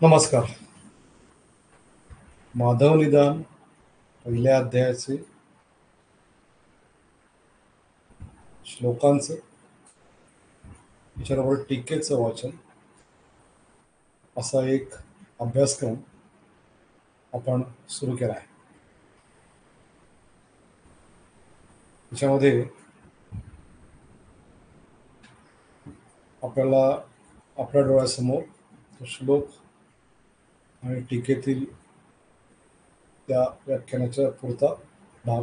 नमस्कार. माधव निदान पहिल्या अध्यायाचे श्लोकांचं त्याच्याबरोबर टीकेचं वाचन असा एक अभ्यासक्रम आपण सुरू केला आहे. त्याच्यामध्ये आपल्याला आपल्या डोळ्यासमोर तो श्लोक आणि टीकेतील त्या व्याख्यानाच्या पुरता भाग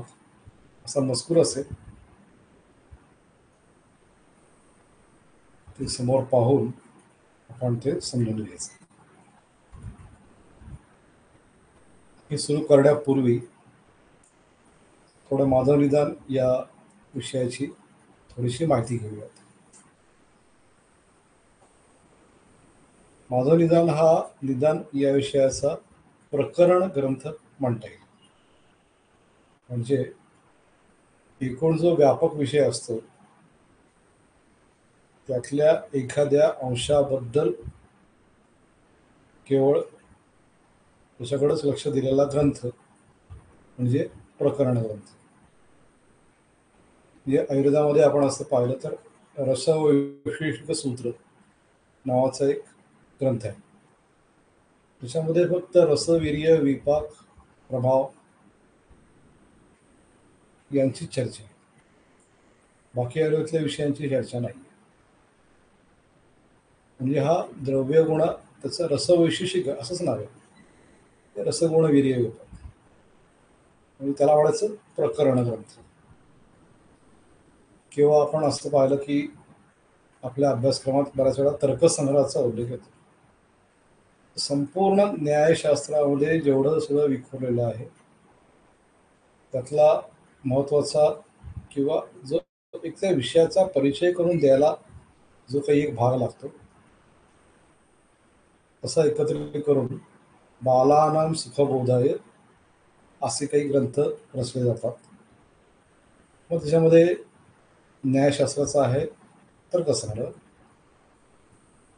असा मजकूर असेल. ते समोर पाहून आपण ते समजून घ्यायचं. हे सुरू करण्यापूर्वी थोडं माधव निदान या विषयाची थोडीशी माहिती घेऊयात. माधव निदान हा निदान या विषयाचा प्रकरण ग्रंथ म्हणता येईल. म्हणजे एकूण जो व्यापक विषय असतो त्यातल्या एखाद्या अंशाबद्दल केवळ त्याच्याकडेच लक्ष दिलेला ग्रंथ म्हणजे प्रकरण ग्रंथ. म्हणजे आयुर्वेदामध्ये आपण असं पाहिलं तर रसवैशिष्ट्य सूत्र नावाचा एक ग्रंथ आहे. त्याच्यामध्ये फक्त रसवीर्य विपाक प्रभाव यांची चर्चा आहे. बाकी आयुर्वेदातल्या विषयांची चर्चा नाही. म्हणजे हा द्रव्य गुण त्याचं रसवैशिष्ट्य असंच नाव आहे. ते रसगुण वीर्य विपाक म्हणजे त्याला म्हणायचं प्रकरण ग्रंथ. किंवा आपण असं पाहिलं की आपल्या अभ्यासक्रमात बऱ्याच वेळा तर्कसंग्रहाचा उल्लेख येतो. संपूर्ण न्यायशास्त्रामध्ये जेवढं सगळं विखुरलेलं आहे त्यातला महत्वाचा किंवा जो एक त्या विषयाचा परिचय करून द्यायला जो काही एक भाग लागतो तसा एकत्रित करून बालानां सुखबोधाय असे काही ग्रंथ रचले जातात. मग त्याच्यामध्ये न्यायशास्त्राचा आहे तर्कसंग्रह,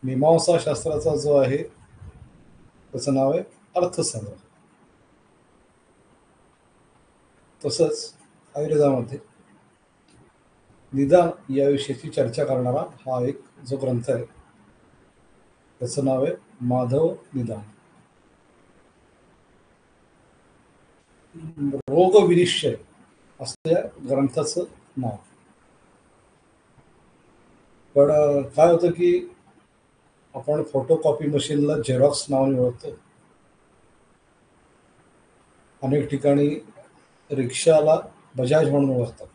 मीमांसा शास्त्राचा जो आहे त्याचं नाव आहे अर्थसंग्रह. तसंच आयुर्वेदामध्ये निदान या विषयाची चर्चा करणारा हा एक जो ग्रंथ आहे त्याचं नाव आहे माधव निदान. रोग विनिश्चय असं या ग्रंथाचं नाव. पण काय होतं की आपण फोटोकॉपी मशीनला झेरॉक्स नावाने ओळखतो. अनेक ठिकाणी रिक्षाला बजाज म्हणून ओळखतात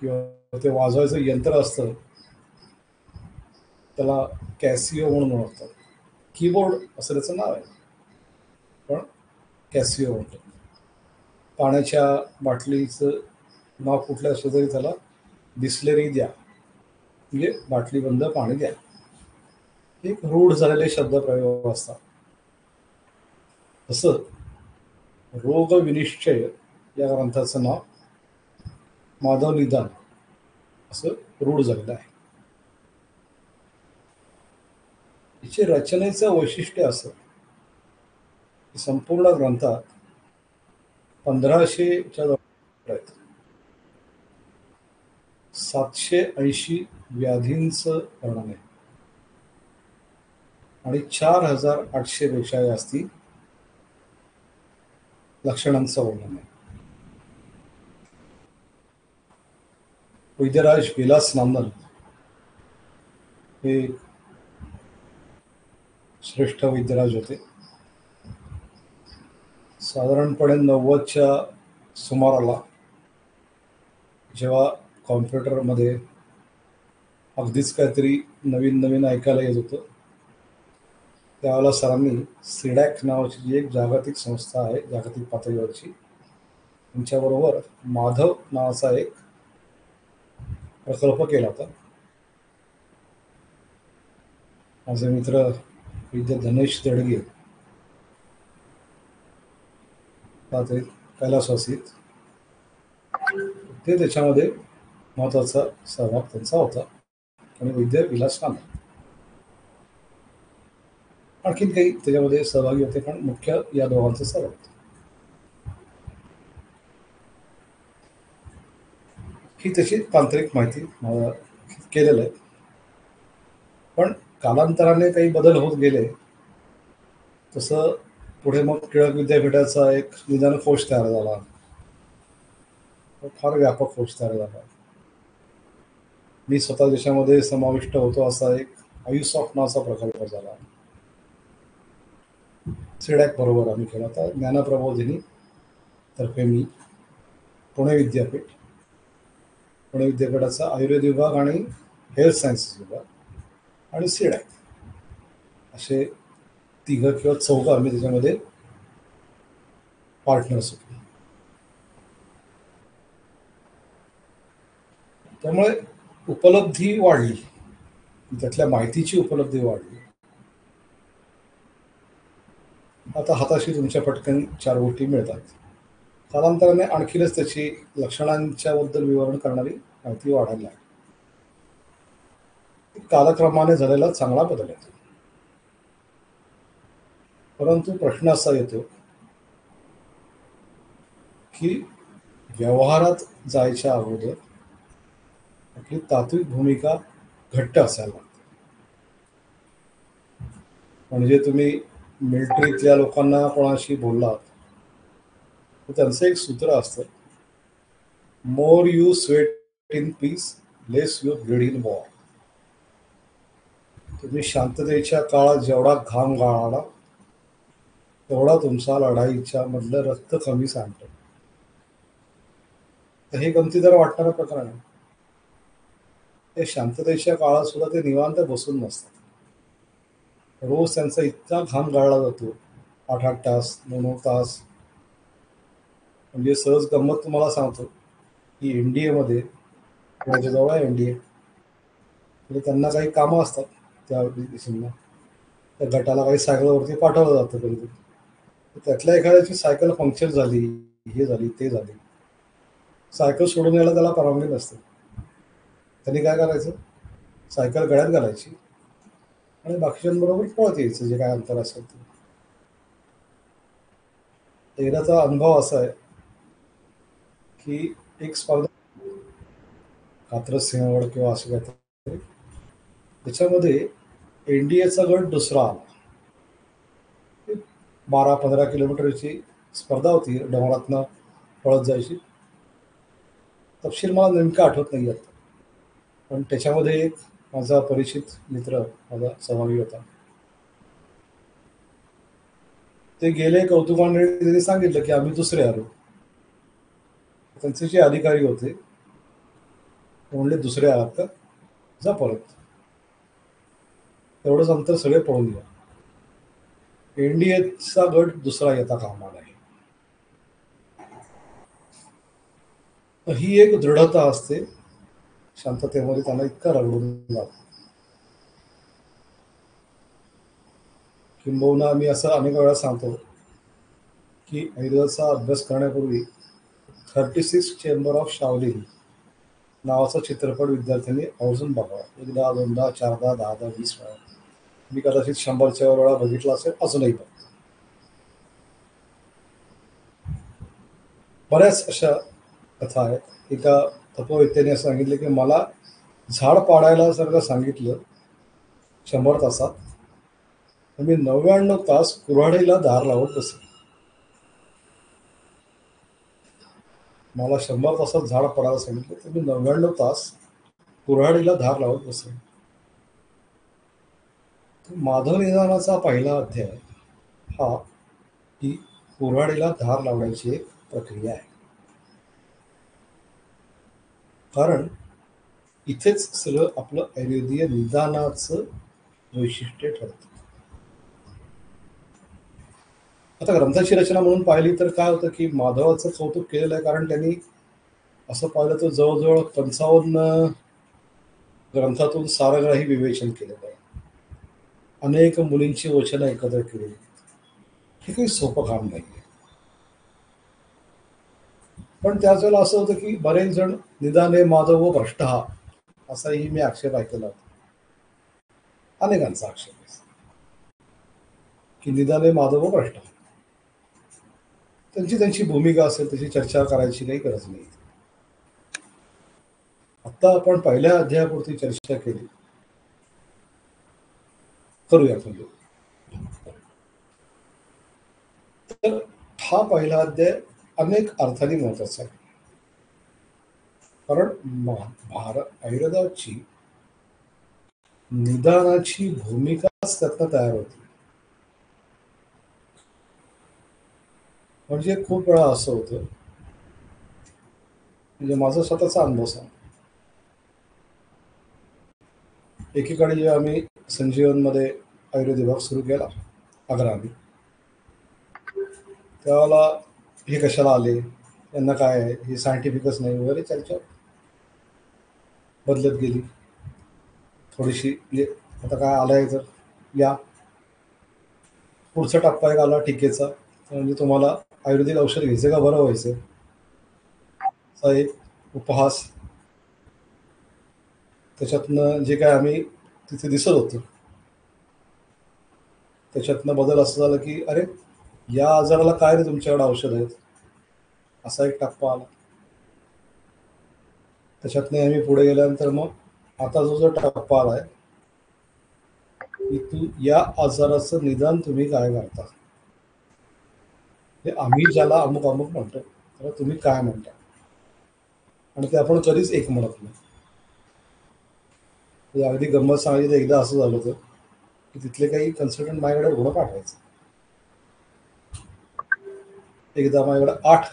किंवा ते वाजवायचं यंत्र असतं त्याला कॅसिओ म्हणून ओळखतात. कीबोर्ड असं त्याचं नाव आहे पण कॅसिओ म्हणतात. पाण्याच्या बाटलीचं नाव कुठलं असलं तरी त्याला बिस्लेरी द्या म्हणजे बाटली बंद पाणी द्या. एक रूढ झालेले शब्दप्रयोग असतात. तसं रोग विनिश्चय या ग्रंथाचं नाव माधव निदान असं रूढ झालेलं आहे. याची रचनेचं वैशिष्ट्य असं की संपूर्ण ग्रंथात 1500च्या आहेत. 780 व्याधींचं वर्णन आहे आणि 4800 पेक्षा जास्ती लक्षणांचं वर्णन आहे. वैद्यराज विलास नांदल हे श्रेष्ठ वैद्यराज होते. साधारणपणे 90च्या सुमाराला जेव्हा कॉम्प्युटरमध्ये अगदीच काहीतरी नवीन नवीन ऐकायला येत होतं त्यावेळेला सरांनी सिडॅक नावाची जी एक जागतिक संस्था आहे जागतिक पातळीवरची त्यांच्याबरोबर माधव नावाचा एक प्रकल्प केला होता. माझे मित्र वैद्य धनेश दडगे ते कैलासवासीत ते त्याच्यामध्ये महत्वाचा सहभाग त्यांचा होता आणि वैद्य विलास नांदल. आणखीन काही त्याच्यामध्ये सहभागी होते, पण मुख्य या दोघांचं सर्व होतं. ही त्याची तांत्रिक माहिती मला केलेलं आहे. पण कालांतराने काही बदल होत गेले, तसं पुढे मग टिळक विद्यापीठाचा एक निदान कोश तयार झाला. तो फार व्यापक कोश तयार झाला. मी स्वतः देशामध्ये समाविष्ट होतो असा एक आयुसॉफ्ट नावाचा प्रकल्प झाला. सिडॅक बरोबर आम्ही केला होता. ज्ञानप्रबोधिनी तर्फे मी पुणे विद्यापीठ, पुणे विद्यापीठाचा आयुर्वेद विभाग आणि हेल्थ सायन्सेस विभाग आणि सिडॅक असे तिघं किंवा चौघं आम्ही त्याच्यामध्ये पार्टनर्स होतो. त्यामुळे उपलब्धी वाढली, त्यातल्या माहितीची उपलब्धी वाढली. आता हाताशी तुमच्या पटकन चार गोष्टी मिळतात. कालांतराने आणखीनच त्याची लक्षणांच्या बद्दल विवरण करणारी माहिती वाढायला लागली. कालक्रमाने झालेला चांगला बदल येतो. परंतु प्रश्न असा येतो की व्यवहारात जायच्या अगोदर आपली तात्विक भूमिका घट्ट असायला लागते. म्हणजे तुम्ही मिलिटरीतल्या लोकांना कोणाशी बोललात तर त्यांचं एक सूत्र असतं, more you sweat in peace, less you bleed in war. तुम्ही शांततेच्या काळात जेवढा घाम गाळाला तेवढा तुमचा लढाईच्या मधलं रक्त कमी सांडतं. तर हे गमतीदार वाटणारं प्रकरण आहे. ते शांततेच्या काळात सुद्धा ते निवांत बसून नसतात. रोज त्यांचा इतका घाम गाळला जातो, 8-8 तास, 9-9 तास. म्हणजे सहज गंमत तुम्हाला सांगतो की एनडीएमध्ये, माझ्या जवळ आहे एनडीए, म्हणजे त्यांना काही कामं असतात त्या दिवसांना. त्या गटाला काही सायकलवरती पाठवलं जातं कधी कधी. तर त्यातल्या एखाद्याची सायकल पंक्चर झाली, हे झाली ते झाली, सायकल सोडून यायला त्याला परवानगी नसते. त्यांनी काय करायचं, सायकल गळ्यात घालायची आणि बाकीच्यांबरोबर पळत यायचं जे काय अंतर असेल ते. एकदाचा अनुभव असा आहे की एक स्पर्धा, कात्रज सिंहगड किंवा असं काहीतरी, त्याच्यामध्ये एनडीएचा गट दुसरा आला. 12-15 किलोमीटरची स्पर्धा होती, डोंगरातनं पळत जायची. तपशील मला नेमकं आठवत नाही आता, पण त्याच्यामध्ये एक माझा परिचित मित्र माझा सहभागी होता. ते गेले कौतुकाने, त्यांनी सांगितलं की आम्ही दुसरे आलो. त्यांचे जे अधिकारी होते ते म्हणले, दुसरे आहात का, जा परत, एवढंच अंतर सगळे पळून घ्या. एनडीएचा गट दुसरा येता कामा नये. तर ही एक दृढता असते. शांततेमध्ये त्यांना इतका रगडून जातो. किंबहुना मी असं अनेक वेळा सांगतो की आयुर्वेदाचा अभ्यास करण्यापूर्वी 36 चेंबर ऑफ शावलिन नावाचा चित्रपट विद्यार्थ्यांनी आवर्जून बघावा. एकदा, दोनदा, चारदा, 10दा, 20 वेळा. मी कदाचित 100च्या वेळा बघितला असेल, अजूनही बघतो. बऱ्याच अशा कथा आहेत. एका तपोवेत्याने असं सांगितलं की मला झाड पाडायला जर का सांगितलं 100 तासात, तर मी 99 तास कुऱ्हाडीला धार लावत बसेन. मला 100 तासात झाड पडायला सांगितलं तर मी 99 तास कुऱ्हाडीला धार लावत बसेन. माधव निदानाचा पहिला अध्याय हा ही कुऱ्हाडीला धार लावण्याची एक प्रक्रिया आहे. कारण इथेच सगळं आपलं आयुर्वेदीय निदानाचं वैशिष्ट्य ठरतं. आता ग्रंथाची रचना म्हणून पाहिली तर काय होतं की माधवाचं कौतुक केलेलं आहे, कारण त्यांनी असं पाहिलं तर जवळजवळ 55 ग्रंथातून सारग्राही विवेचन केलेलं आहे. अनेक मुलींची वचनं एकत्र केलेली. हे काही सोपं काम नाही. पण त्याच वेळेला असं होतं की बरेच जण निदाने माधव व भ्रष्ट हा, असाही मी आक्षेप ऐकलेला होता. अनेकांचा आक्षेप आहे. की निदाने माधव भ्रष्ट. त्यांची त्यांची भूमिका असेल त्याची चर्चा करायची काही गरज नाही. आता आपण पहिल्या अध्यायापुरती चर्चा केली, करूया म्हणजे. तर हा पहिला अध्याय अनेक अर्थाने महत्वाचा आहे. कारण आयुर्वेदाची निदानाची भूमिकाच त्यातनं तयार होती. म्हणजे खूप वेळा असं होतं, म्हणजे माझा स्वतःचा अनुभव सांग. एकीकडे जेव्हा आम्ही संजीवनमध्ये आयुर्वेद विभाग सुरू केला आग्राने, त्यावेळेला हे कशाला आले, यांना काय आहे, हे सायंटिफिकच नाही वगैरे चर्चा बदलत गेली थोडीशी. म्हणजे आता काय आलंय तर या पुढचा टप्पा एक आला टीकेचा, म्हणजे तुम्हाला आयुर्वेदिक औषध घ्यायचं का बरं व्हायचं, असा एक उपहास. त्याच्यातनं जे काय आम्ही तिथे दिसत होतो त्याच्यातनं बदल असं झालं की अरे या आजाराला काय रे तुमच्याकडे औषध आहेत, असा एक टप्पा आला. त्याच्यातनं आम्ही पुढे गेल्यानंतर मग आता जो टप्पा आलाय की तू या आजाराचं निदान तुम्ही काय करता, हे आम्ही ज्याला अमुक अमुक म्हणतो तर तुम्ही काय म्हणता. आणि ते आपण कधीच एक म्हणत नाही. म्हणजे अगदी गंमत सांगायची तर एकदा असं झालं होतं की तिथले काही कन्सल्टंट माझ्याकडे रुग्ण पाठवायचे. एकदा माझ्याकडे 8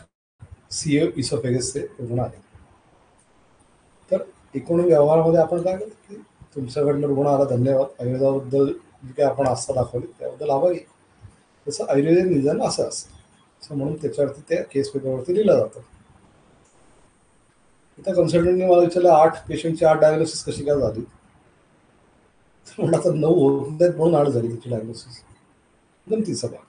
सीए इसोफेगसचे रुग्ण आले. तर एकूण व्यवहारामध्ये आपण काय करतो की तुमच्याकडनं रुग्ण आला, धन्यवाद, आयुर्वेदाबद्दल जी काही आपण आस्था दाखवली त्याबद्दल आभारी. तसं आयुर्वेदिक निदान असं असतं, असं म्हणून त्याच्यावरती त्या केस पेपरवरती लिहिलं जातं. त्या कन्सल्टंटने मला विचारलं 8 पेशंटची 8 डायग्नोसिस कशी काय झाली. तर म्हणलं आता 9 होत नाहीत म्हणून 8 झाली त्याची डायग्नोसिस. गमतीचा भाग.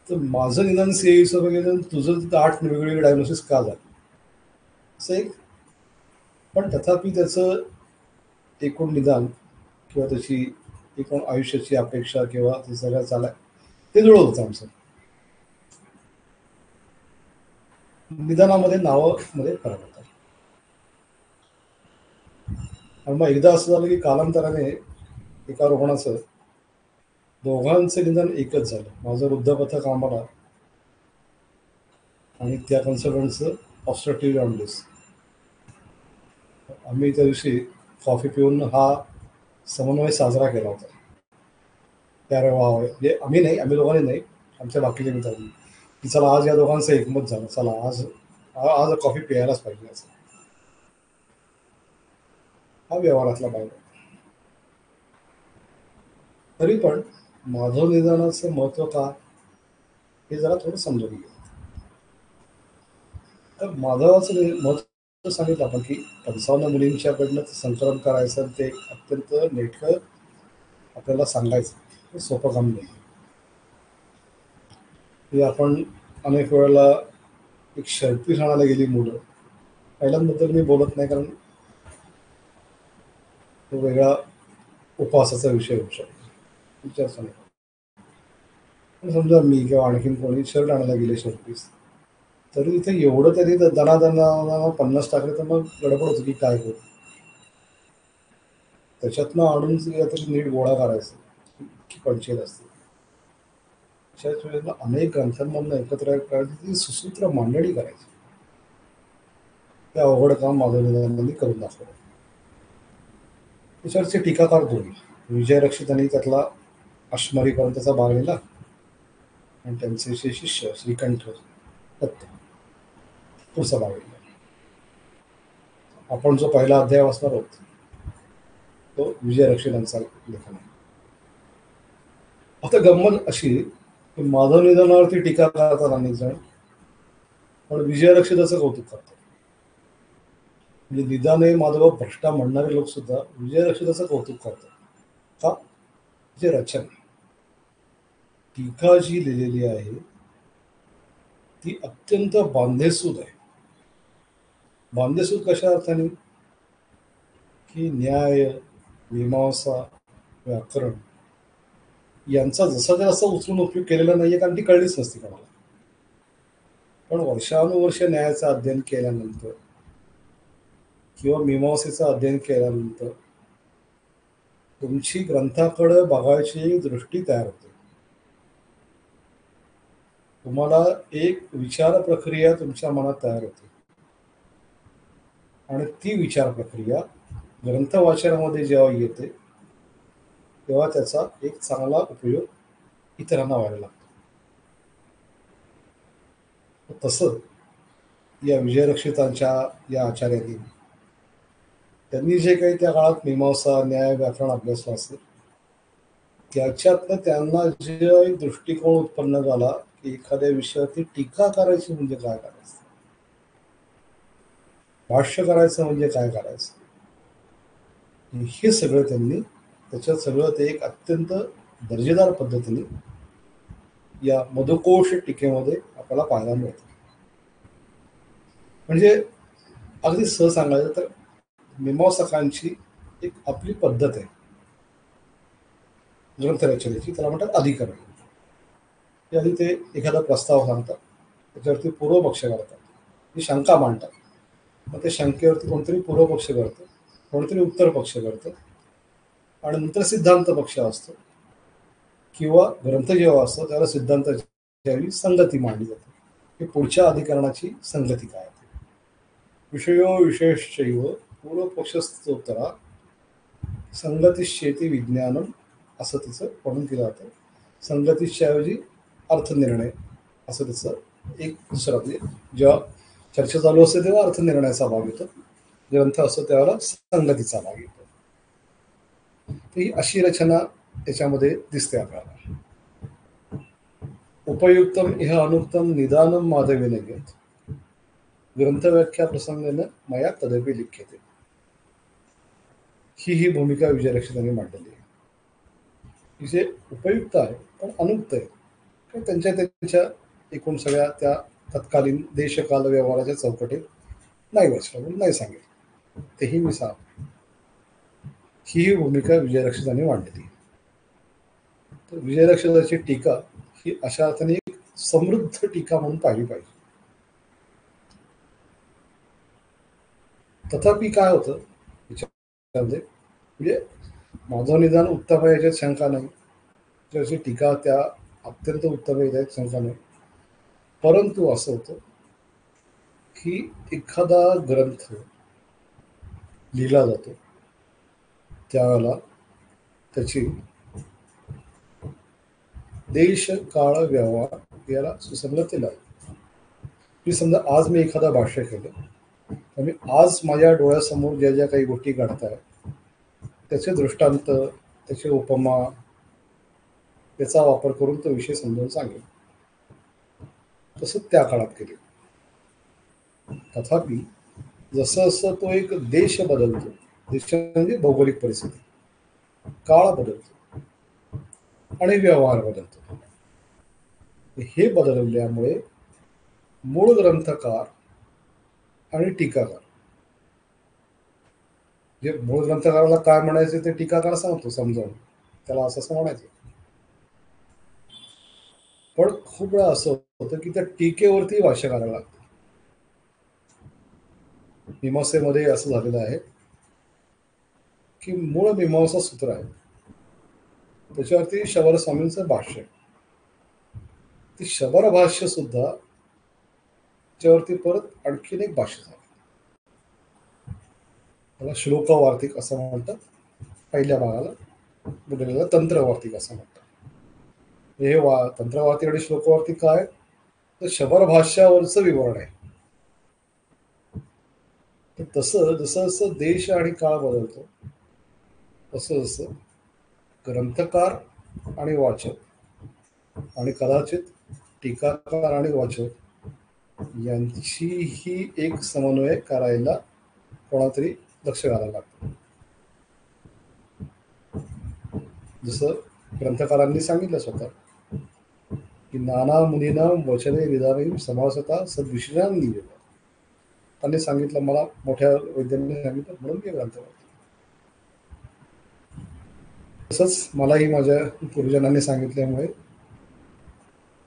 तर माझं निदान सीएईचं वगैरे तुझं तिथं 8 वेगवेगळे डायग्नोसिस का झाले, असं एक. पण तथापि त्याचं एकूण निदान किंवा त्याची एकूण आयुष्याची अपेक्षा किंवा ते सगळं चालाय ते जुळत होतं आमचं. निदानामध्ये नावामध्ये फरक होता. आणि मग एकदा असं झालं की कालांतराने एका रुग्णाचं दोघांचं निदान एकच झालं. माझं वृद्धपथक आम्हाला आणि त्या कन्सल्टंटचं ऑब्स्ट्रक्टिव्ह जॉन्डिस. आम्ही त्या दिवशी कॉफी पिऊन हा समन्वय साजरा केला होता. त्यारे वा म्हणजे आम्ही नाही, आम्ही दोघांनी नाही, आमच्या बाकीच्या मित्रांनी, की चला आज या दोघांचं एकमत झालं, चला आज आज कॉफी प्यायलाच पाहिजे असं. हा व्यवहारातला भाग आहे. तरी पण माधव निदानाचं महत्व का हे जरा थोडं समजून घेऊ. तर माधवाचं महत्व सांगितलं आपण की 55 मुलींच्याकडनं संकलन करायचं, ते अत्यंत नेटकं आपल्याला सांगायचं, हे सोपं काम नाही. हे आपण अनेक वेळेला एक शर्टी आणायला गेली मुलं, पहिल्यांबद्दल मी बोलत नाही कारण तो वेगळा उपवासाचा विषय होऊ शकतो, विचारचा नाही. पण समजा मी किंवा आणखीन कोणी शर्ट आणायला गेले शर्ट, तरी इथे एवढं तरी दना 50 टाकले तर मग गडबड होती की काय करू. त्याच्यातनं आणून तरी नीट गोळा करायचं की पंचायत असते. अशाच वेळेला अनेक ग्रंथांमधनं एकत्र करायची ती सुसूत्र मांडणी करायची. ते अवघड काम माधवनिदानांनी करून दाखवलं. त्याच्यावरचे टीकाकार दोन, विजयरक्षितांनी त्यातला अश्मरीपर्यंतचा भाग लिहिला आणि त्यांचे शिष्य श्रीकंठ दत्त पुढचा भाग लिहिला. आपण जो पहिला अध्याय वाचणार आहोत तो विजयरक्षितांचा लेखन आहे. आता गंमत अशी की माधव निधनावरती टीका करतात अनेक जण, पण विजयरक्षिताचं कौतुक करतात. म्हणजे निदाने माधव भ्रष्टा म्हणणारे लोक सुद्धा विजयरक्षिताचं कौतुक करतात. का? जे रचना टीका जी लिहिलेली आहे ती अत्यंत बांधेसूद आहे. बांधेसूद कशा अर्थाने की न्याय, मीमांसा, व्याकरण यांचा जसा जास्त उचलून उपयोग केलेला नाहीये, कारण ती कळलीच नसती कोणाला. पण वर्षानुवर्ष न्यायाचं अध्ययन केल्यानंतर किंवा मीमांसेचं अध्ययन केल्यानंतर तुमची ग्रंथाकडे बघायची दृष्टी तयार होते. तुम्हाला एक विचार प्रक्रिया तुमच्या मनात तयार होते आणि ती विचार प्रक्रिया ग्रंथ वाचनामध्ये जेव्हा येते तेव्हा त्याचा एक चांगला उपयोग इतरांना व्हायला लागतो. तसं या विजयरक्षितांच्या या आचार्यांनी त्यांनी जे काही त्या काळात मीमांसा न्याय व्याकरण अभ्यासलं असेल त्याच्यातनं त्यांना जे दृष्टिकोन उत्पन्न झाला की एखाद्या विषयावरती टीका करायची म्हणजे काय करायचं, भाष्य करायचं म्हणजे काय करायचं, हे सगळं त्यांनी त्याच्यात सगळं ते एक अत्यंत दर्जेदार पद्धतीने या मधुकोश टीकेमध्ये आपल्याला पाहायला मिळतं. म्हणजे अगदी सहज सांगायचं तर मीमांसकांची एक आपली पद्धत आहे ग्रंथरचनेची, त्याला म्हणतात अधिकरण. ते आधी ते एखादा प्रस्ताव सांगतात, त्याच्यावरती पूर्वपक्ष करतात, ती शंका मांडतात, मग त्या शंकेवरती कोणतरी पूर्वपक्ष करतं, कोणतरी उत्तर पक्ष करतं आणि नंतर सिद्धांत पक्ष असतो किंवा ग्रंथ जेव्हा असतो त्याला सिद्धांताच्या वेळी संगती मांडली जाते की पुढच्या अधिकरणाची संगती काय आहे. विषयो विशेषैव पूर्वपक्षस्तोत्तरा संगतीश्चेती विज्ञानम असं तिचं म्हणून केलं जातं. संगतीच्याऐवजी अर्थनिर्णय असं त्याचं एक दुसरं, म्हणजे जेव्हा चर्चा चालू असते तेव्हा अर्थनिर्णयाचा भाग येतो, ग्रंथ असतो त्यावेळेला संगतीचा भाग येतो. ही अशी रचना त्याच्यामध्ये दिसते आपल्याला. उपयुक्तम इह अनुक्तम निदानम माधवेन घेत ग्रंथव्याख्या प्रसंगाने मया तदपि लिख्यते. ही भूमिका विजयरक्षितांनी मांडलेली आहे. जे उपयुक्त आहे पण अनुक्त आहे, कारण त्यांच्या एकूण सगळ्या त्या तत्कालीन देशकाल व्यवहाराच्या चौकटीत नाही वाचलं म्हणून नाही सांगितलं, तेही मी सांग. ही भूमिका विजयरक्षितांनी मांडलेली. तर विजयरक्षिताची टीका ही अशा अर्थाने एक समृद्ध टीका म्हणून पाहिली पाहिजे. तथापि काय होतं त्याच्यामध्ये, म्हणजे माझं निदान उत्तम आहे याच्यात शंका नाही, त्याची टीका त्या अत्यंत उत्तम आहे याच्यात शंका नाही. परंतु असं होतं की एखादा ग्रंथ लिहिला जातो त्यावेळेला त्याची देश काळ व्यवहार याला सुसंगती लागते. की समजा आज मी एखादा भाष्य केलं तर मी आज माझ्या डोळ्यासमोर ज्या ज्या काही गोष्टी घडत आहेत त्याचे दृष्टांत, त्याचे उपमा, त्याचा वापर करून तो विषय समजावून सांगेल. तसं त्या काळात केले. तथापि जसं जसं तो एक देश बदलतो, देश म्हणजे भौगोलिक परिस्थिती, काळ बदलतो आणि व्यवहार बदलतो, हे बदलल्यामुळे मूळ ग्रंथकार आणि टीकाकार, जे मूळ ग्रंथकाराला काय म्हणायचे ते टीकाकार सांगतो समजावून, त्याला असं म्हणायचं. पण खूप वेळा असं होतं की त्या टीकेवरती भाष्य करायला लागतं. मीमांसेमध्ये असं झालेलं आहे की मूळ मीमांसा सूत्र आहे त्याच्यावरती शबर स्वामींचं भाष्य, ती शबर भाष्य सुद्धा त्याच्यावरती परत आणखीन एक भाष्य झालं, त्याला श्लोकवार्तिक असं म्हणतात. पहिल्या भागाला बोललेलं तंत्रवार्तिक असं म्हणतात. हे तंत्रवार्तिक आणि श्लोकवार्तिक काय तर शबर भाष्यावरचं विवरण आहे. तर तसं जसं जसं देश आणि काळ बदलतो तसं जसं ग्रंथकार आणि वाचक आणि कदाचित टीकाकार आणि वाचक यांचीही एक समन्वय करायला कोणातरी लक्ष घालायला लागतं. जसं ग्रंथकारांनी सांगितलं स्वतः की नाना मुनीना वचने विधाने समासता सद्विषयान निवेद. त्यांनी सांगितलं, मला मोठ्या वैद्यांनी सांगितलं म्हणून मी ग्रंथ वाचतो. तसंच मलाही माझ्या गुरुजनांनी सांगितल्यामुळे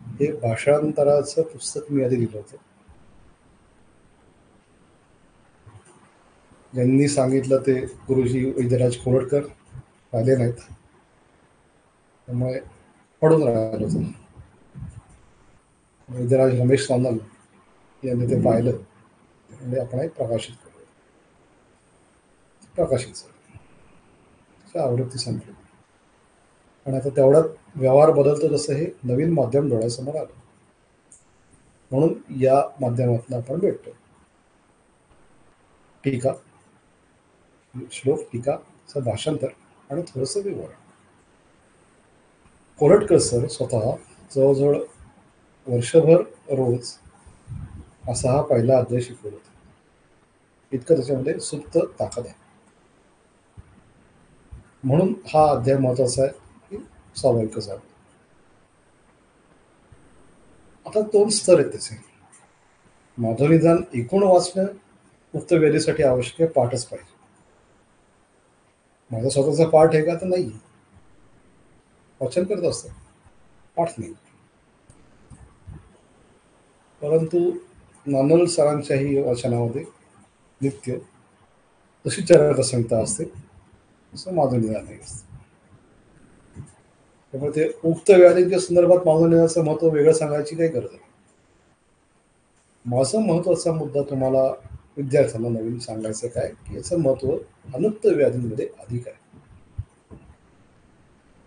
हे भाषांतराचं पुस्तक मी आधी लिहिलं होतं. ज्यांनी सांगितलं ते गुरुजी वैद्यराज कोरटकर आले नाहीत, त्यामुळे पडून राहिलं होतं. वैद्यराज रमेश सानल यांनी ते पाहिलं, म्हणजे आपण प्रकाशित करू. प्रकाशित झालं, त्याची आवृत्ती संपली. आणि आता तेवढ्यात व्यवहार बदलतो तसं हे नवीन माध्यम डोळ्यासमोर आलं, म्हणून या माध्यमातून आपण भेटतो. टीका, श्लोक टीकाचं भाषांतर आणि थोडंसं विवरण. कोरटकर सर स्वतः जवळजवळ वर्षभर रोज असा हा पहिला अध्याय शिकवत होता. इतकं त्याच्यामध्ये सुप्त ताकद आहे. म्हणून हा अध्याय महत्वाचा आहे की स्वाभाविकच आहे. आता 2 स्तर आहेत त्याचे. माधवनिदान एकूण वाचणं मुक्त वेळेसाठी आवश्यक आहे, पाठच पाहिजे. माझा स्वतःचा पाठ आहे का, तर नाही. वाचन करत असतं, पाठ नाही. परंतु नानल सरांच्याही वाचनामध्ये नित्य जशी चरकसंहिता असते तसं माधवनिदानही असतं. त्यामुळे ते उक्त व्याधींच्या संदर्भात माधवनिदानाचं महत्त्व वेगळं सांगायची काही गरज नाही. माझा महत्त्वाचा मुद्दा तुम्हाला विद्यार्थ्यांना नवीन सांगायचं काय की याचं महत्त्व अनुक्त व्याधींमध्ये अधिक आहे.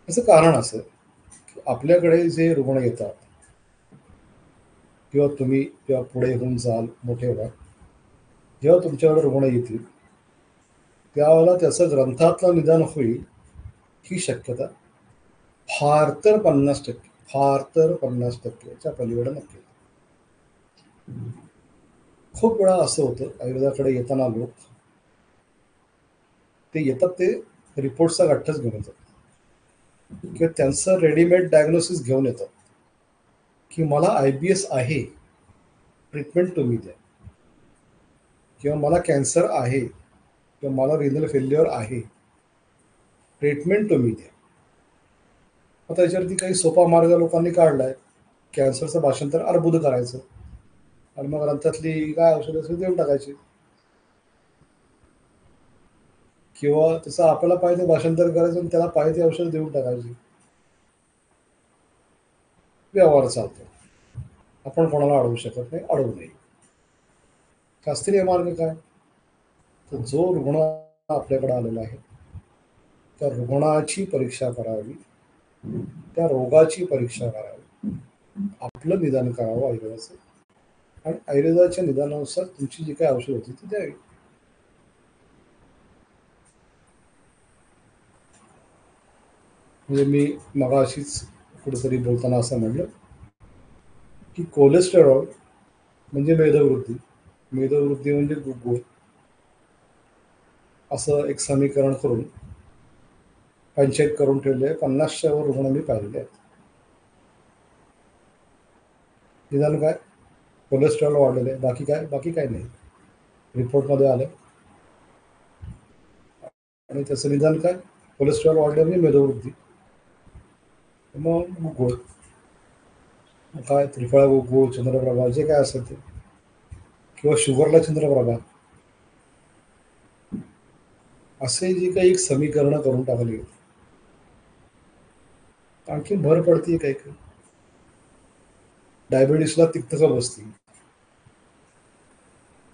याचं कारण असं की आपल्याकडे जे रुग्ण येतात किंवा तुम्ही जेव्हा पुढे होऊन जाल, मोठे व्हाल, जेव्हा तुमच्याकडे रुग्ण येतील त्यावेळेला त्याचं ग्रंथातलं निदान होईल ही शक्यता फार तर 50%, फार तर 50%च्या पलीकडे नक्की. खूप वेळा असं होतं आयुर्वेदाकडे येताना लोक ते येतात, ते रिपोर्टचा गठ्ठच घेऊन येतात किंवा त्यांचं रेडीमेड डायग्नोसिस घेऊन येतात की मला IBS आहे, ट्रीटमेंट तुम्ही द्या, किंवा मला कॅन्सर आहे किंवा मला रिनल फेल्युअर आहे, ट्रीटमेंट तुम्ही द्या. आता याच्यावरती काही सोपा मार्ग लोकांनी काढलाय. कॅन्सरचं भाषांतर अर्बुद करायचं आणि मग ग्रंथातली काय औषध असेल देऊन टाकायची, किंवा तसं आपल्याला पाहिजे भाषांतर करायचं आणि त्याला पाहिजे ते औषध देऊन टाकायची. व्यवहार चालतो, आपण कोणाला अडवू शकत नाही, अडवू नये. शास्त्रीय मार्ग काय, तर जो रुग्ण आपल्याकडे आलेला आहे त्या रुग्णाची परीक्षा करावी, त्या रोगाची परीक्षा करावी, आपलं निदान करावं आयुर्वेदाचं, आणि आयुर्वेदाच्या निदानानुसार तुमची जी काही औषध होती ती द्यावी. म्हणजे मी मगाशीच कुठेतरी बोलताना असं म्हणलं की कोलेस्टेरॉल म्हणजे मेदवृद्धी, मेदवृद्धी म्हणजे गुळ, असं एक समीकरण करून पंचायत करून ठेवले. 50च्या वर रुग्ण मी पाहिलेले आहेत. निदान काय, कोलेस्ट्रॉल वाढलेलं आहे, बाकी काय, बाकी काय नाही. रिपोर्टमध्ये आलं आणि त्याचं निदान काय, कोलेस्ट्रॉल वाढल्याने मेदवृद्धी, मग गुळ, काय त्रिफळा गुळ, चंद्रप्रभा, जे काय असेल ते, किंवा शुगरला चंद्रप्रभा, असे जे काही एक समीकरणं करून टाकली. आणखी भर पडते काही काही. डायबिटीसला तिक्त का बसती,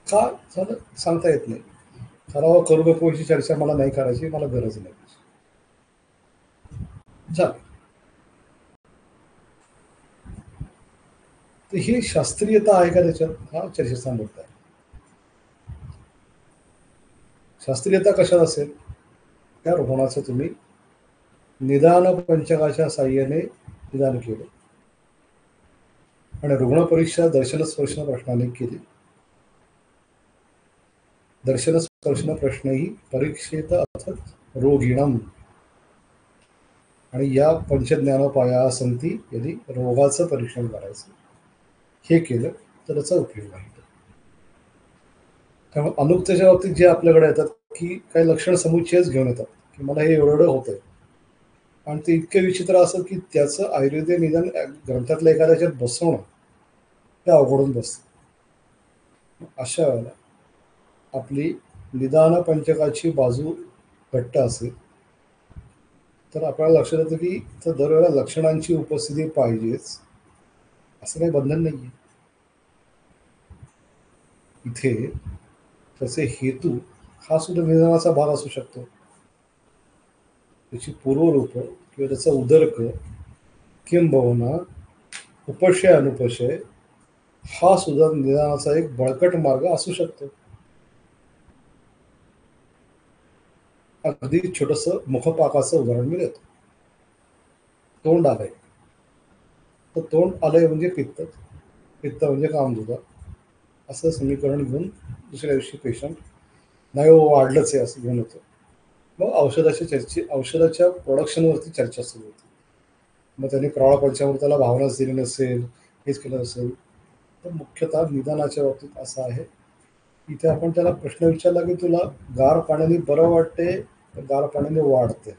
का झालं सांगता येत नाही. ठराव करू नको अशी चर्चा मला नाही करायची, मला गरज नाही झालं. तर ही शास्त्रीयता आहे का त्याच्यात, हा चर्चेचा मुद्दा आहे. शास्त्रीयता कशात असेल, त्या रुग्णाचं तुम्ही निदान पंचकाच्या साह्याने निदान केलं आणि रुग्णपरीक्षा दर्शनस्पर्शन प्रश्नाने केली. दर्शनस्पर्शन प्रश्न ही परीक्षेत अर्थात रोगिणम, आणि या पंचज्ञानोपाया संती यदि रोगाचं परीक्षण करायचं, हे केलं तर त्याचा उपयोग आहे. त्यामुळे अनुक्तेच्या बाबतीत जे आपल्याकडे येतात की काही लक्षण समुच्चयच घेऊन येतात की मला हे एवढं होतंय, आणि ते इतकं विचित्र असं की त्याचं आयुर्वेदीय निदान ग्रंथातल्या एखाद्याच्यात बसवणं ते अवघडून बसतं. अशा वेळेला आपली निदान पंचकाची बाजू घट्ट असेल तर आपल्याला लक्षात येतं की तर दरवेळेला लक्षणांची उपस्थिती पाहिजेच असं काही बंधन नाही आहे. इथे त्याचे हेतू हा सुद्धा निदानाचा भाग असू शकतो. त्याची पूर्वरूप किंवा त्याचा उदरक किंबहुना उपशय अनुपशय हा सुद्धा निदानाचा एक बळकट मार्ग असू शकतो. अगदी छोटंसं मुखपाकाचं उदाहरण मी देतो. तोंड आलंय, तर तोंड आलंय म्हणजे पित्त, पित्त म्हणजे कामधुदा, असं समीकरण घेऊन दुसऱ्या दिवशी पेशंट नाही हो वाढलंच आहे असं घेऊन येतो. मग औषधाच्या प्रोडक्शनवरती चर्चा सुरू होती. मग त्यांनी प्रवाळ पंचामृताला भावनाच दिली नसेल, हेच केलं नसेल. तर मुख्यतः निदानाच्या बाबतीत असं आहे, इथे आपण त्याला प्रश्न विचारला की तुला गार पाण्याने बरं वाटते तर गार पाण्याने वाढते,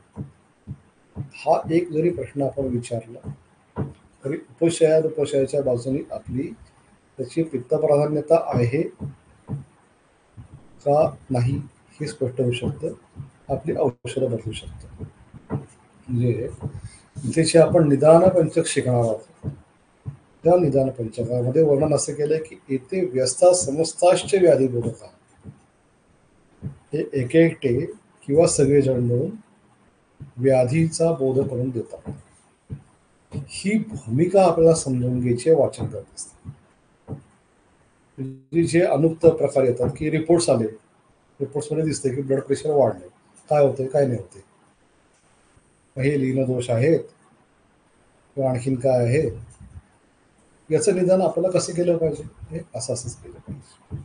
हा एक जरी प्रश्न आपण विचारला तरी उपशयाच्या बाजूने आपली त्याची पित्तप्राधान्यता आहे का नाही हे स्पष्ट होऊ शकतं. आपली औषधं बदलू शकतो. म्हणजे इथे जे आपण निदान पंचक शिकणार आहोत त्या निदान पंचकामध्ये वर्णन असं केलंय की येथे व्यस्ता समस्ताश्च व्याधी बोधका, हे एक एकटे किंवा सगळेजण मिळून व्याधीचा बोध करून देतात. ही भूमिका आपल्याला समजून घ्यायची वाचन करत असते. म्हणजे जे अनुक्त प्रकार येतात की रिपोर्ट्स आले, रिपोर्ट्समध्ये दिसते की ब्लड प्रेशर वाढले, काय होते काय नाही होते, हे लीन दोष आहेत किंवा आणखीन काय आहे, याचं निदान आपल्याला कसं केलं पाहिजे, हे असंच केलं पाहिजे.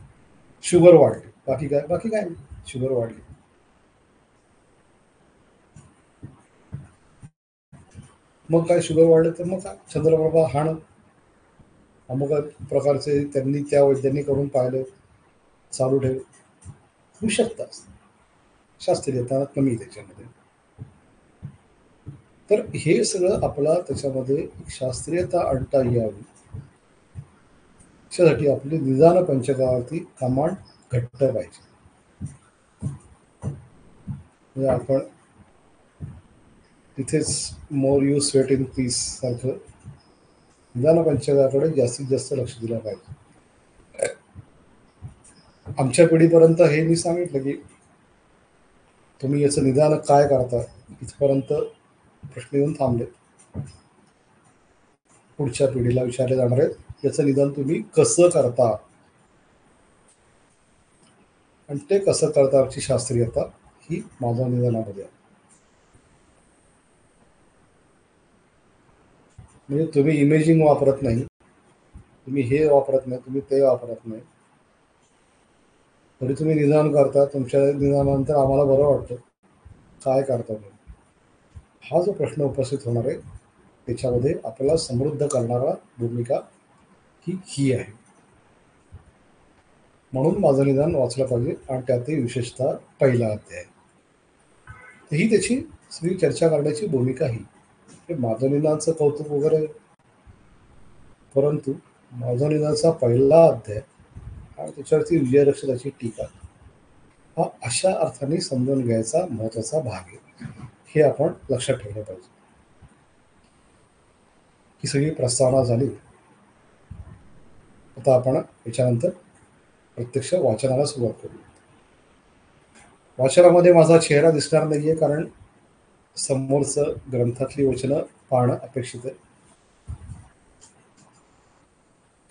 शुगर वाढली, बाकी काय नाही, शुगर वाढली, मग काय शुगर वाढले तर मग काय चंद्रप्रभा हाण अमुक प्रकारचे त्यांनी त्या वैद्यांनी करून पाहिलं, चालू ठेव, होऊ शकतात. शास्त्रीयता कमी त्याच्यामध्ये. तर हे सगळं आपला त्याच्यामध्ये शास्त्रीयता आणता यावी त्याच्यासाठी आपली निदान पंचकावरती कमांड घट्ट पाहिजे. म्हणजे आपण तिथेच more you sweat in peace सारखं निदान पंचकाकडे जास्तीत जास्त लक्ष दिलं पाहिजे. आमच्या पिढीपर्यंत हे मी सांगितलं की तुम्ही याचं निदान काय करता इथपर्यंत प्रश्न येऊन थांबले. पुढच्या पिढीला विचारले जाणार आहेत याचं निदान तुम्ही कसं करता, आणि ते कसं करताची शास्त्रीयता ही माझ्या निदानामध्ये आहे. म्हणजे तुम्ही इमेजिंग वापरत नाही, तुम्ही हे वापरत नाही, तुम्ही ते वापरत नाही, तरी तुम्ही निदान करता. तुमच्या निदानानंतर आम्हाला बरं वाटतं, काय करता तुम्ही, हा जो प्रश्न उपस्थित होणार आहे त्याच्यामध्ये आपल्याला समृद्ध करणारा भूमिका ही आहे. म्हणून माझं निदान वाचलं पाहिजे आणि त्यातही विशेषतः पहिला अध्याय, ही त्याची सगळी चर्चा करण्याची भूमिका ही. हे माझं निदानचं कौतुक वगैरे, परंतु माझं निदानचा पहिला अध्याय आणि त्याच्यावरती विजयरक्षकाची टीका हा अशा अर्थाने समजून घ्यायचा महत्वाचा भाग आहे. हे आपण लक्षात ठेवलं पाहिजे. ही सगळी प्रस्तावना झाली. आता आपण याच्यानंतर प्रत्यक्ष वाचनाला सुरुवात करू. वाचनामध्ये माझा चेहरा दिसणार नाहीये कारण समोरचं ग्रंथातली वचनं पाहणं अपेक्षित आहे.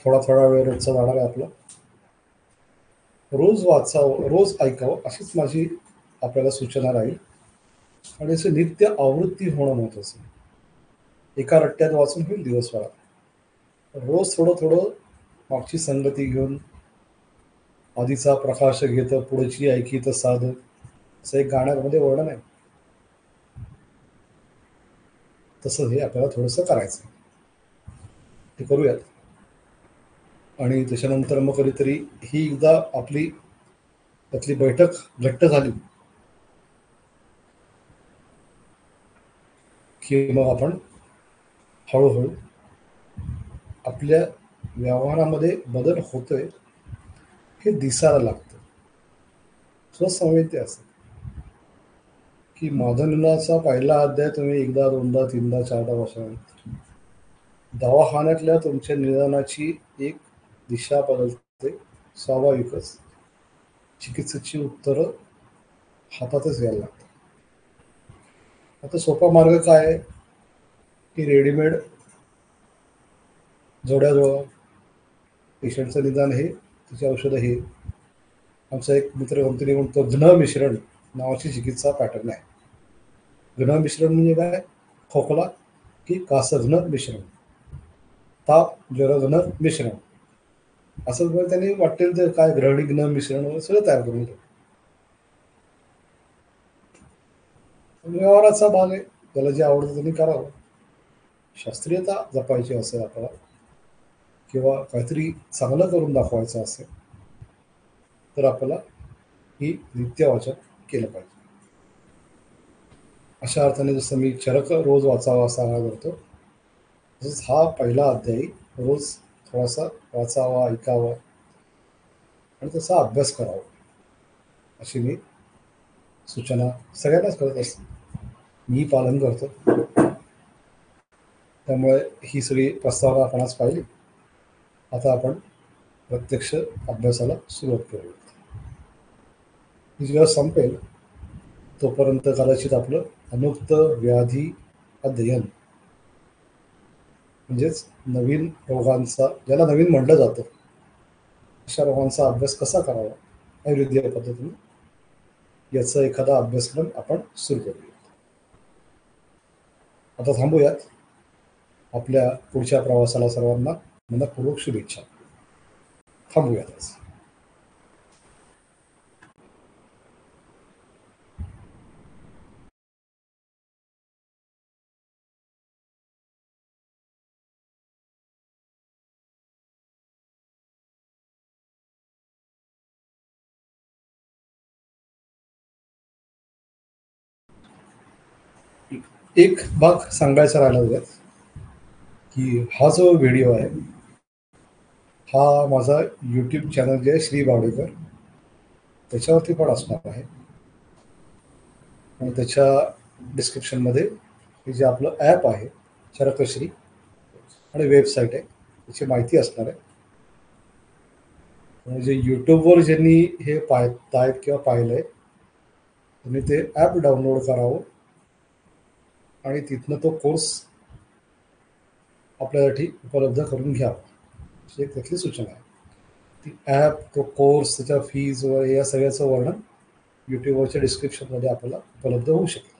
थोडा थोडा वेळ रोजचा जाणार आहे आपला. रोज वाचावं, रोज ऐकावं अशीच माझी आपल्याला सूचना राहील. आणि असं नित्य आवृत्ती होणं महत्वाचं आहे. एका रट्ट्यात वाचून होईल दिवसभरात. रोज थोडं थोडं मागची संगती घेऊन आधीचा प्रकाश घेतं पुढची ऐकी तर साध, असं एक गाण्यामध्ये वर्णन आहे. तसं हे आपल्याला थोडंसं करायचं, ते करूयात. आणि त्याच्यानंतर मग कधीतरी ही एकदा आपली त्यातली बैठक घट्ट झाली की मग आपण हळूहळू आपल्या व्यवहारामध्ये बदल होतोय हे दिसायला लागतं. स्वसंवेद्य असं की माधवनाचा पहिला अध्याय तुम्ही एकदा दोनदा तीनदा चारदा वाचा. दवाखान्यातल्या तुमच्या निदानाची एक दिशा बदलते. स्वाभाविकच चिकित्सेची उत्तरं हातातच यायला लागतात. आता सोपा मार्ग काय आहे की रेडीमेड जोड्याजवळ पेशंटचं निदान हे तिची औषधं हे. आमचा एक मित्र कंपनी म्हणतो घन मिश्रण नावाची चिकित्सा पॅटर्न आहे. घन मिश्रण म्हणजे काय? खोकला की कास घन मिश्रण, ताप ज्वर घन मिश्रण, असं जर त्यांनी वाटेल तर काय ग्रहणी घन मिश्रण सगळं तयार करून घेतो. व्यवहाराचा भाग आहे, त्याला जे आवडतं त्यांनी करावं. शास्त्रीयता जपायची असेल आपल्याला किंवा काहीतरी चांगलं करून दाखवायचं असेल तर आपल्याला ही नित्यवाचन केलं पाहिजे. अशा अर्थाने जसं मी चरक रोज वाचावा सांगा करतो, तसंच हा पहिला अध्यायी रोज थोडासा वाचावा, ऐकावा आणि त्याचा अभ्यास करावा अशी मी सूचना सगळ्यांनाच करत असतो. मी पालन करतो. त्यामुळे ही सगळी प्रस्तावना आपण आज पाहिली. आता आपण प्रत्यक्ष अभ्यासाला सुरुवात करूया. ही जेव्हा संपेल तोपर्यंत कदाचित आपलं अनुक्त व्याधी अध्ययन म्हणजेच नवीन रोगांचा, ज्याला नवीन म्हटलं जातं, अशा रोगांचा अभ्यास कसा करावा आयुर्वेदीय पद्धतीने, याचा एखादा अभ्यासक्रम आपण सुरू करूया. आता थांबूयात. आपल्या पुढच्या प्रवासाला सर्वांना मनपूर्वक शुभेच्छा. थांबूयातच. एक भाग सांगायचा राहिला होता की हा जो व्हिडिओ आहे हा माझा यूट्यूब चॅनल जे आहे श्री बावडेकर त्याच्यावरती पण असणार आहे. आणि त्याच्या डिस्क्रिप्शनमध्ये हे जे आपलं ॲप आहे चरकश्री आणि वेबसाईट आहे त्याची माहिती असणार आहे. म्हणजे यूट्यूबवर ज्यांनी हे पाहतायत किंवा पाहिलं आहे त्यांनी ते ॲप डाउनलोड करावं आणि तिथनं तो कोर्स आपल्यासाठी उपलब्ध करून घ्यावा अशी एक त्यातली सूचना आहे. ती ॲप, तो कोर्स, त्याच्या फीज वगैरे या सगळ्याचं वर्णन यूट्यूबवरच्या डिस्क्रिप्शनमध्ये आपल्याला उपलब्ध होऊ शकेल.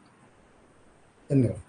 धन्यवाद.